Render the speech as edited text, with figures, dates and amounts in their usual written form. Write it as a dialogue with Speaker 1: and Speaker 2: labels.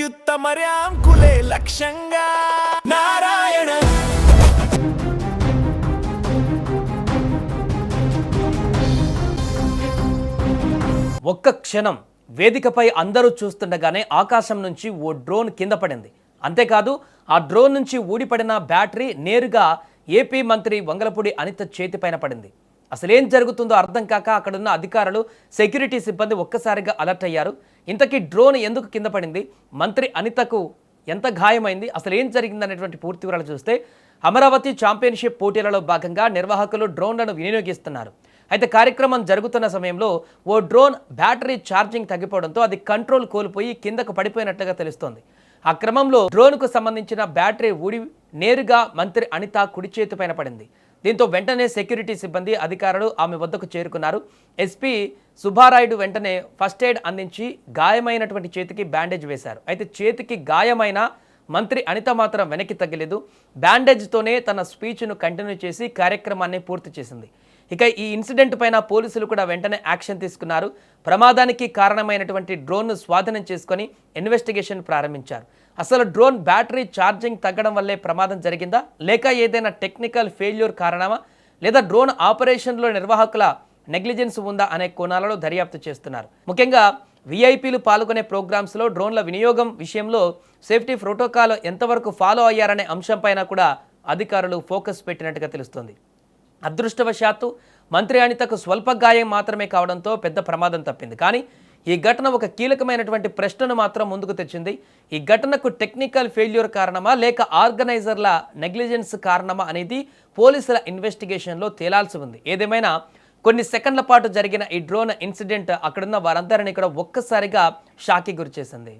Speaker 1: అత్యుత్తమర్యాం కులే లక్ష్యంగా నారాయణ
Speaker 2: ఒక్క క్షణం వేదికపై అందరూ చూస్తుండగానే ఆకాశం నుంచి ఓ డ్రోన్ కింద పడింది. అంతేకాదు ఆ డ్రోన్ నుంచి ఊడిపడిన బ్యాటరీ నేరుగా ఏపీ మంత్రి వంగలపూడి అనిత చేతిపైన పడింది. అసలేం జరుగుతుందో అర్థం కాక అక్కడున్న అధికారులు, సెక్యూరిటీ సిబ్బంది ఒక్కసారిగా అలర్ట్ అయ్యారు. ఇంతకీ డ్రోన్ ఎందుకు కింద పడింది, మంత్రి అనితకు ఎంత గాయమైంది, అసలు ఏం జరిగిందనేటువంటి పూర్తి వివరాలు చూస్తే, అమరావతి ఛాంపియన్షిప్ పోటీలలో భాగంగా నిర్వాహకులు డ్రోన్లను వినియోగిస్తున్నారు. అయితే కార్యక్రమం జరుగుతున్న సమయంలో ఓ డ్రోన్ బ్యాటరీ ఛార్జింగ్ తగ్గిపోవడంతో అది కంట్రోల్ కోల్పోయి కిందకు పడిపోయినట్లుగా తెలుస్తోంది. ఆ క్రమంలో డ్రోన్కు సంబంధించిన బ్యాటరీ ఊడి నేరుగా మంత్రి అనిత కుడి చేతిపైన పడింది. దీంతో వెంటనే సెక్యూరిటీ సిబ్బంది, అధికారులు ఆమె వద్దకు చేరుకున్నారు. ఎస్పీ సుబ్బారాయుడు వెంటనే ఫస్ట్ ఎయిడ్ అందించి గాయమైనటువంటి చేతికి బ్యాండేజ్ వేశారు. అయితే చేతికి గాయమైన మంత్రి అనిత మాత్రం వెనక్కి తగ్గలేదు. బ్యాండేజ్తోనే తన స్పీచ్ను కంటిన్యూ చేసి కార్యక్రమాన్ని పూర్తి చేసింది. ఇక ఈ ఇన్సిడెంట్ పైన పోలీసులు కూడా వెంటనే యాక్షన్ తీసుకున్నారు. ప్రమాదానికి కారణమైనటువంటి డ్రోన్ను స్వాధీనం చేసుకొని ఇన్వెస్టిగేషన్ ప్రారంభించారు. అసలు డ్రోన్ బ్యాటరీ ఛార్జింగ్ తగ్గడం వల్లే ప్రమాదం జరిగిందా, లేక ఏదైనా టెక్నికల్ ఫెయిల్యూర్ కారణమా, లేదా డ్రోన్ ఆపరేషన్లో నిర్వాహకుల నెగ్లిజెన్స్ ఉందా అనే కోణాలలో దర్యాప్తు చేస్తున్నారు. ముఖ్యంగా విఐపీలు పాల్గొనే ప్రోగ్రామ్స్లో డ్రోన్ల వినియోగం విషయంలో సేఫ్టీ ప్రోటోకాల్ ఎంతవరకు ఫాలో అయ్యారనే అంశంపైన కూడా అధికారులు ఫోకస్ పెట్టినట్టుగా తెలుస్తోంది. అదృష్టవశాత్తు మంత్రి అనితకు స్వల్ప గాయం మాత్రమే కావడంతో పెద్ద ప్రమాదం తప్పింది. కానీ ఈ ఘటన ఒక కీలకమైనటువంటి ప్రశ్నను మాత్రం ముందుకు తెచ్చింది. ఈ ఘటనకు టెక్నికల్ ఫెయిల్యూర్ కారణమా, లేక ఆర్గనైజర్ల నెగ్లిజెన్స్ కారణమా అనేది పోలీసుల ఇన్వెస్టిగేషన్లో తేలాల్సి ఉంది. ఏదేమైనా కొన్ని సెకండ్ల పాటు జరిగిన ఈ డ్రోన్ ఇన్సిడెంట్ అక్కడున్న వారందరినీ కూడా ఒక్కసారిగా షాక్కి గురిచేసింది.